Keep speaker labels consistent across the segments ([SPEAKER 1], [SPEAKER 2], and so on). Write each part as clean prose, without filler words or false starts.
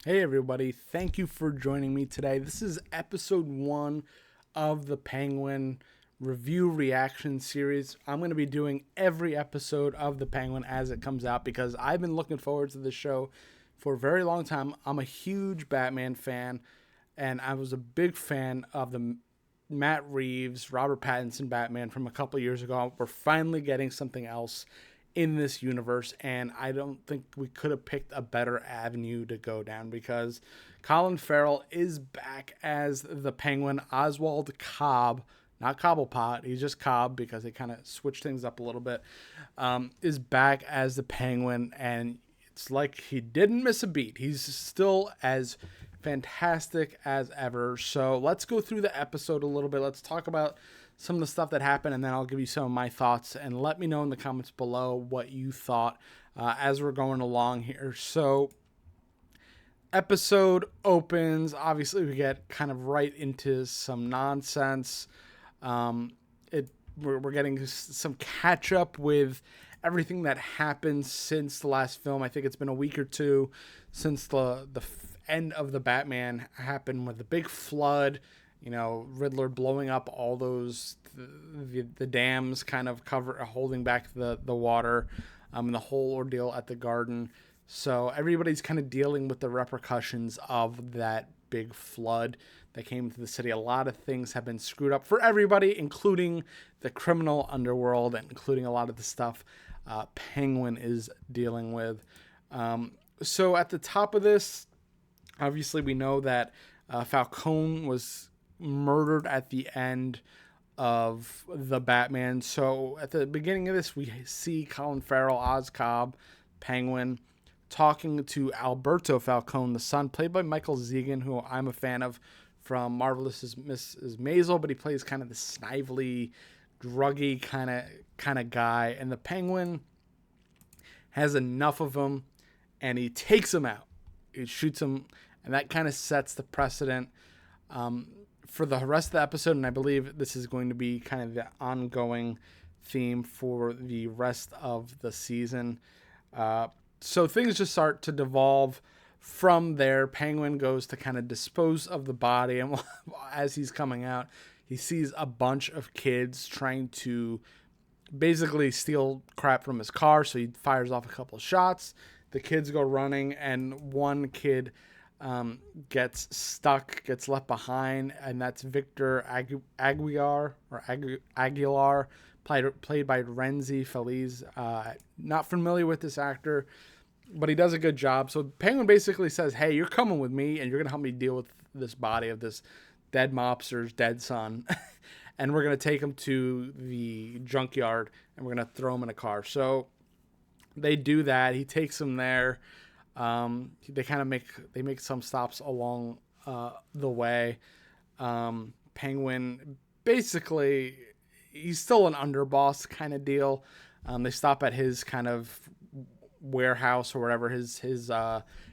[SPEAKER 1] Hey everybody, thank you for joining me today. This is episode 1 of the Penguin review reaction series. I'm going to be doing every episode of the Penguin as it comes out because I've been looking forward to this show for a very long time. I'm a huge Batman fan, and I was a big fan of the Matt Reeves, Robert Pattinson Batman from a couple years ago. We're finally getting something else in this universe, and I don't think we could have picked a better avenue to go down because Colin Farrell is back as the Penguin. Oswald Cobb, not Cobblepot, he's just Cobb because they kind of switched things up a little bit, is back as the Penguin, and it's like he didn't miss a beat. He's still as fantastic as ever. So let's go through the episode a little bit. Let's talk about some of the stuff that happened, and then I'll give you some of my thoughts. And let me know in the comments below what you thought as we're going along here. So, episode opens. Obviously, we get kind of right into some nonsense. Um, we're getting some catch up with everything that happened since the last film. I think it's been a week or two since the end of the Batman happened with the big flood. You know, Riddler blowing up all those the dams, kind of holding back the water, and the whole ordeal at the garden. So everybody's kind of dealing with the repercussions of that big flood that came into the city. A lot of things have been screwed up for everybody, including the criminal underworld and including a lot of the stuff Penguin is dealing with. So at the top of this, obviously we know that Falcone was murdered at the end of the Batman. So at the beginning of this, we see Colin Farrell, Oz Cobb, Penguin, talking to Alberto Falcone, the son, played by Michael Zegan, who I'm a fan of from Marvelous Mrs. Maisel, but he plays kind of the snively, druggy kind of guy. And the Penguin has enough of him, and he takes him out. He shoots him, and that kind of sets the precedent for the rest of the episode. And I believe this is going to be kind of the ongoing theme for the rest of the season. So things just start to devolve from there. Penguin goes to kind of dispose of the body, and as he's coming out, he sees a bunch of kids trying to basically steal crap from his car. So he fires off a couple of shots. The kids go running, and one kid gets stuck, gets left behind, and that's Victor Aguilar, played by Renzi Feliz. Not familiar with this actor, but he does a good job. So Penguin basically says, "Hey, you're coming with me, and you're gonna help me deal with this body of this dead mobster's dead son." And we're going to take him to the junkyard, and we're going to throw him in a car. So they do that. He takes him there. They kind of make some stops along the way. Penguin basically, he's still an underboss kind of deal. They stop at his kind of warehouse or whatever, his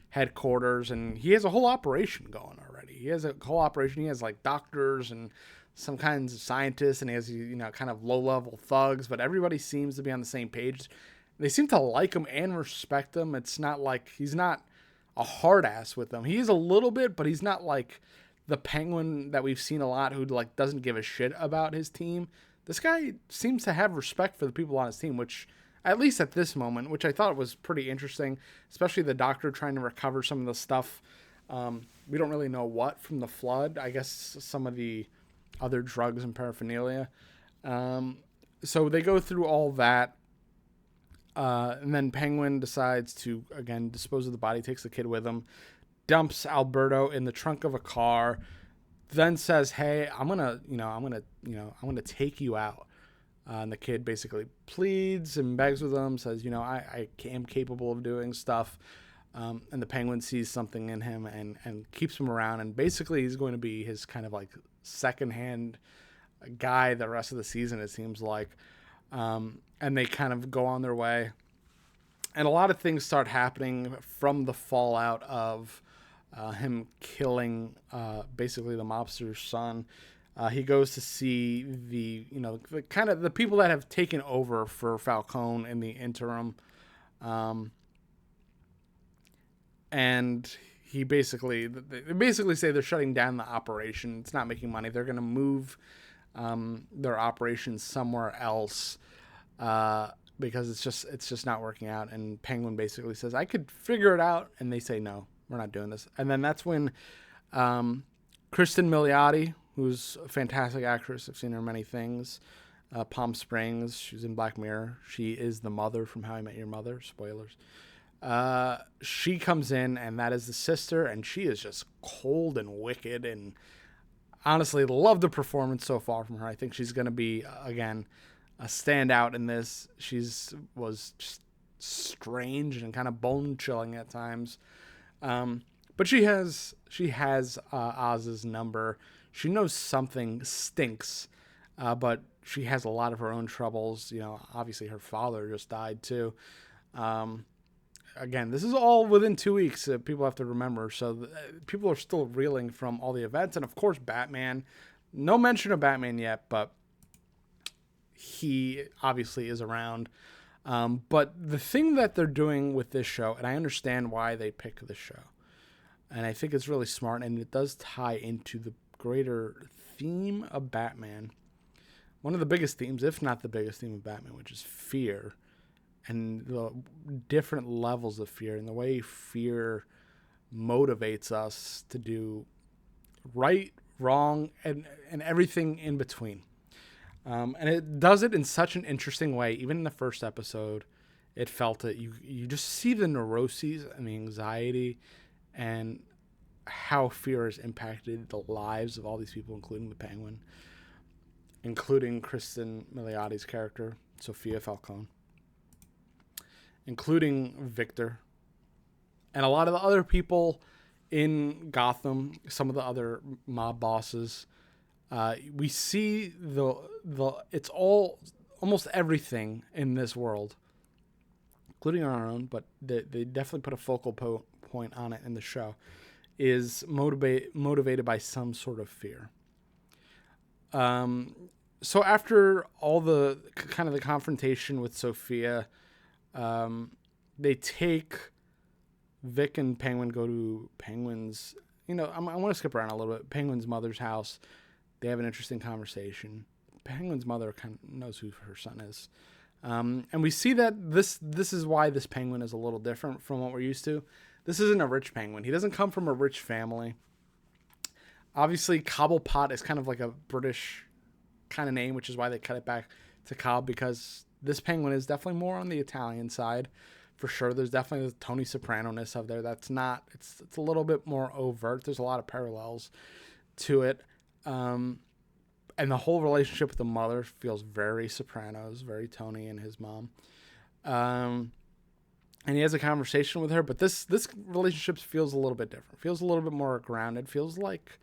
[SPEAKER 1] headquarters, and he has a whole operation going already. He has a whole operation. He has like doctors and some kinds of scientists, and he has, you know, kind of low level thugs, but everybody seems to be on the same page. They seem to like him and respect him. It's not like he's not a hard ass with them. He is a little bit, but he's not like the Penguin that we've seen a lot who like doesn't give a shit about his team. This guy seems to have respect for the people on his team, which at least at this moment, which I thought was pretty interesting, especially the doctor trying to recover some of the stuff. We don't really know what from the flood. I guess some of the other drugs and paraphernalia. So they go through all that. And then Penguin decides to, again, dispose of the body, takes the kid with him, dumps Alberto in the trunk of a car, then says, "Hey, I'm gonna take you out." And the kid basically pleads and begs with him, says, I am capable of doing stuff. And the Penguin sees something in him and keeps him around. And basically he's going to be his kind of like secondhand guy the rest of the season, it seems like. And they kind of go on their way. And a lot of things start happening from the fallout of him killing basically the mobster's son. He goes to see the kind of the people that have taken over for Falcone in the interim. And they basically say they're shutting down the operation. It's not making money. They're going to move their operations somewhere else because it's just not working out. And Penguin basically says, I could figure it out. And they say, no, we're not doing this. And then that's when Kristen Milioti, who's a fantastic actress, I've seen her in many things, Palm Springs, she's in Black Mirror. She is the mother from How I Met Your Mother. Spoilers. She comes in, and that is the sister, and she is just cold and wicked, and honestly love the performance so far from her. I think she's going to be, again, a standout in this. Was just strange and kind of bone-chilling at times. But she has Oz's number. She knows something stinks, but she has a lot of her own troubles. You know, obviously her father just died too. Again, this is all within 2 weeks. People have to remember. So people are still reeling from all the events. And of course, Batman. No mention of Batman yet, but he obviously is around. But the thing that they're doing with this show, and I understand why they pick this show, and I think it's really smart, and it does tie into the greater theme of Batman. One of the biggest themes, if not the biggest theme of Batman, which is fear, and the different levels of fear, and the way fear motivates us to do right, wrong, and everything in between. And it does it in such an interesting way. Even in the first episode, it felt it. You just see the neuroses and the anxiety and how fear has impacted the lives of all these people, including the Penguin, including Kristen Milioti's character, Sophia Falcone, including Victor, and a lot of the other people in Gotham, some of the other mob bosses. We see it's all, almost everything in this world, including our own, but they definitely put a focal point on it in the show, is motivated by some sort of fear. So after all the kind of the confrontation with Sophia, they take Vic and Penguin, go to Penguin's, I want to skip around a little bit, Penguin's mother's house. They have an interesting conversation. Penguin's mother kind of knows who her son is. And we see that this is why this Penguin is a little different from what we're used to. This isn't a rich Penguin. He doesn't come from a rich family. Obviously, Cobblepot is kind of like a British kind of name, which is why they cut it back to Cobb, because this Penguin is definitely more on the Italian side, for sure. There's definitely the Tony Soprano-ness of there. That's not, it's a little bit more overt. There's a lot of parallels to it. And the whole relationship with the mother feels very Sopranos, very Tony and his mom. And he has a conversation with her, but this relationship feels a little bit different. Feels a little bit more grounded. Feels like,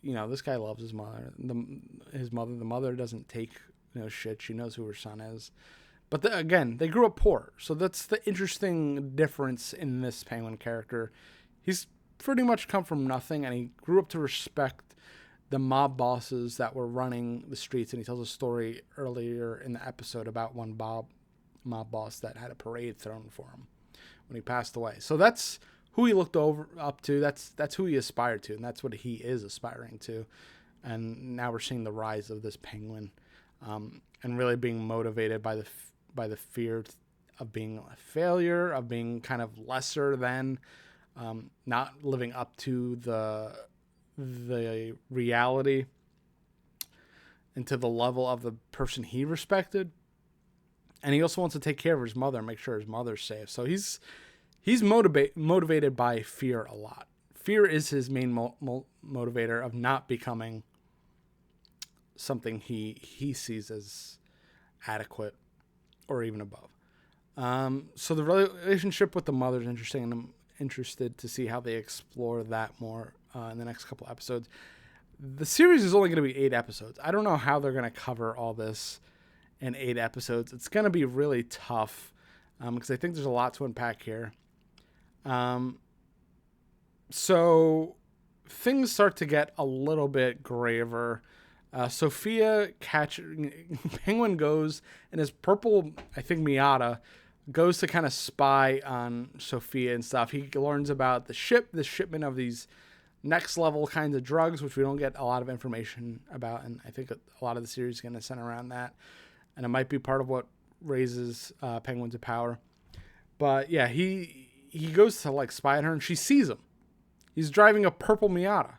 [SPEAKER 1] this guy loves his mother. The mother doesn't take shit. She knows who her son is. But again, they grew up poor. So that's the interesting difference in this Penguin character. He's pretty much come from nothing, and he grew up to respect the mob bosses that were running the streets. And he tells a story earlier in the episode about one mob boss that had a parade thrown for him when he passed away. So that's who he looked up to. That's who he aspired to, and that's what he is aspiring to. And now we're seeing the rise of this Penguin, and really being motivated by the fear of being a failure, of being kind of lesser than, not living up to the reality and to the level of the person he respected. And he also wants to take care of his mother and make sure his mother's safe. So he's motivated by fear a lot. Fear is his main motivator of not becoming something he sees as adequate or even above. So the relationship with the mother is interesting, and I'm interested to see how they explore that more in the next couple episodes. The series is only going to be 8 episodes. I don't know how they're going to cover all this in 8 episodes. It's going to be really tough because I think there's a lot to unpack here. So things start to get a little bit graver. Penguin goes in his purple, I think, Miata, goes to kind of spy on Sophia and stuff. He learns about the shipment of these next level kinds of drugs, which we don't get a lot of information about. And I think a lot of the series is going to center around that. And it might be part of what raises Penguin to power. But yeah, he goes to like spy on her, and she sees him. He's driving a purple Miata.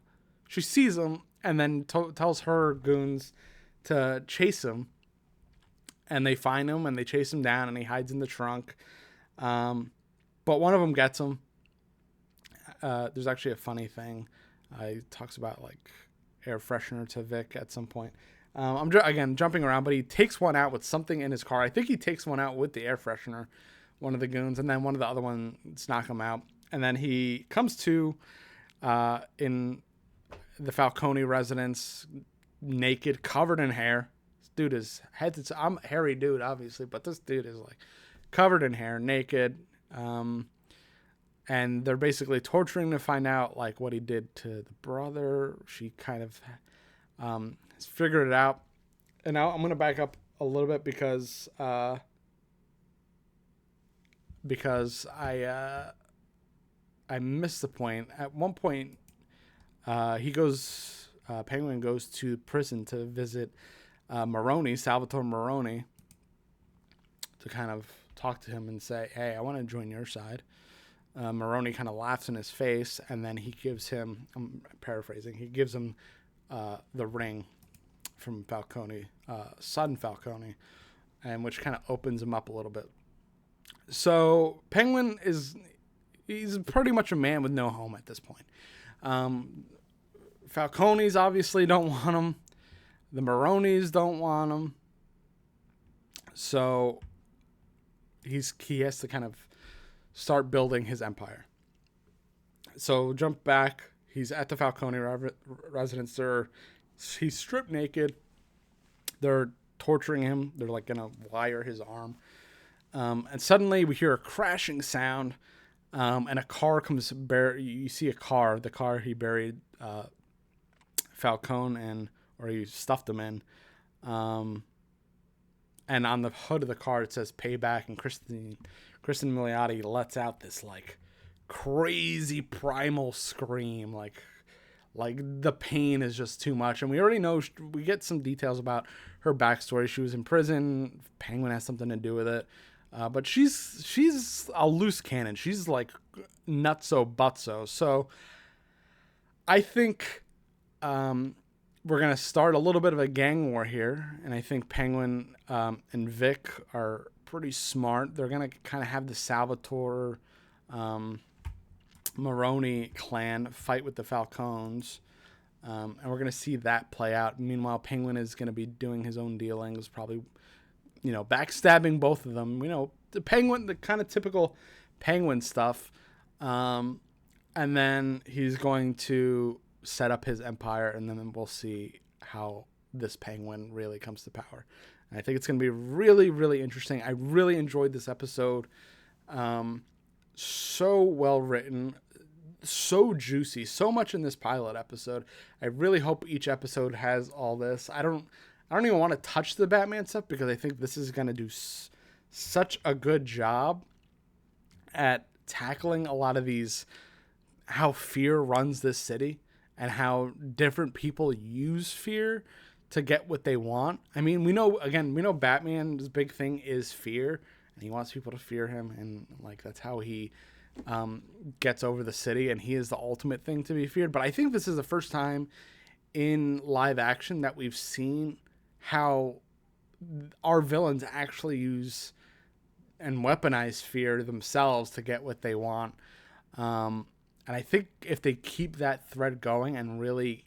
[SPEAKER 1] She sees him and then tells her goons to chase him. And they find him and they chase him down, and he hides in the trunk. But one of them gets him. There's actually a funny thing. He talks about like air freshener to Vic at some point. I'm again jumping around, but he takes one out with something in his car. I think he takes one out with the air freshener, one of the goons, and then one of the other ones knock him out. And then he comes to in the Falcone residence, naked, covered in hair. This dude is I'm a hairy dude, obviously, but this dude is like covered in hair, naked. And they're basically torturing to find out like what he did to the brother. She kind of has figured it out. And now I'm going to back up a little bit because I missed the point. At one point, Penguin goes to prison to visit Salvatore Maroni, to kind of talk to him and say, hey, I want to join your side. Maroni kind of laughs in his face, and then he gives him, I'm paraphrasing, he gives him the ring from Falcone, son Falcone, and which kind of opens him up a little bit. So Penguin he's pretty much a man with no home at this point. Falcones obviously don't want him. The Maronis don't want him. So he has to kind of start building his empire. So jump back. He's at the Falcone residence. He's stripped naked. They're torturing him. They're like going to wire his arm. And suddenly we hear a crashing sound. And a car comes. You see a car. The car he buried Falcone in, or he stuffed him in. And on the hood of the car it says "Payback." And Kristen Milioti lets out this like crazy primal scream, like the pain is just too much. And we already know, we get some details about her backstory. She was in prison. Penguin has something to do with it. But she's a loose cannon. She's like nutso butso. So I think we're going to start a little bit of a gang war here. And I think Penguin and Vic are pretty smart. They're going to kind of have the Salvatore Maroni clan fight with the Falcones. And we're going to see that play out. Meanwhile, Penguin is going to be doing his own dealings, probably, backstabbing both of them. The kind of typical Penguin stuff. And then he's going to set up his empire, and then we'll see how this Penguin really comes to power. And I think it's going to be really, really interesting. I really enjoyed this episode. So well written, so juicy, so much in this pilot episode. I really hope each episode has all this. I don't even want to touch the Batman stuff, because I think this is going to do such a good job at tackling a lot of these, how fear runs this city and how different people use fear to get what they want. I mean, we know Batman's big thing is fear, and he wants people to fear him, and like that's how he gets over the city, and he is the ultimate thing to be feared. But I think this is the first time in live action that we've seen how our villains actually use and weaponize fear themselves to get what they want. And I think if they keep that thread going and really,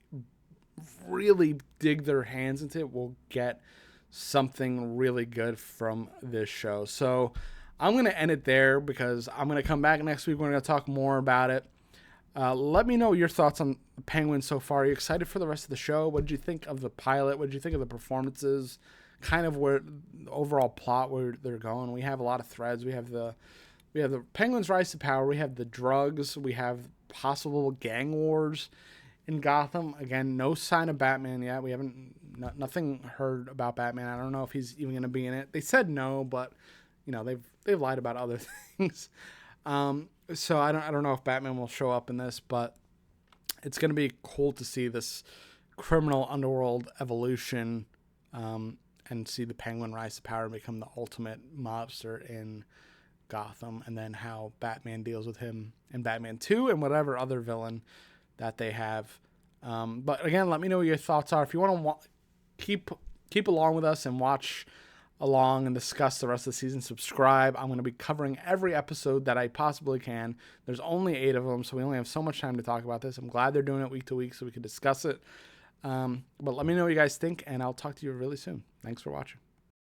[SPEAKER 1] really dig their hands into it, we'll get something really good from this show. So I'm going to end it there, because I'm going to come back next week. We're going to talk more about it. Let me know your thoughts on Penguin so far. Are you excited for the rest of the show? What did you think of the pilot? What did you think of the performances? Kind of where the overall plot, where they're going. We have a lot of threads. We have the Penguin's rise to power. We have the drugs. We have possible gang wars in Gotham. Again, no sign of Batman yet. We haven't nothing heard about Batman. I don't know if he's even going to be in it. They said no, but they've lied about other things. So I don't know if Batman will show up in this, but it's going to be cool to see this criminal underworld evolution, and see the Penguin rise to power and become the ultimate mobster in Gotham, and then how Batman deals with him in Batman 2 and whatever other villain that they have. But again, let me know what your thoughts are. If you want to keep along with us and watch along and discuss the rest of the season, subscribe. I'm going to be covering every episode that I possibly can. There's only 8 of them, so we only have so much time to talk about this. I'm glad they're doing it week to week so we can discuss it. But let me know what you guys think, and I'll talk to you really soon. Thanks for watching.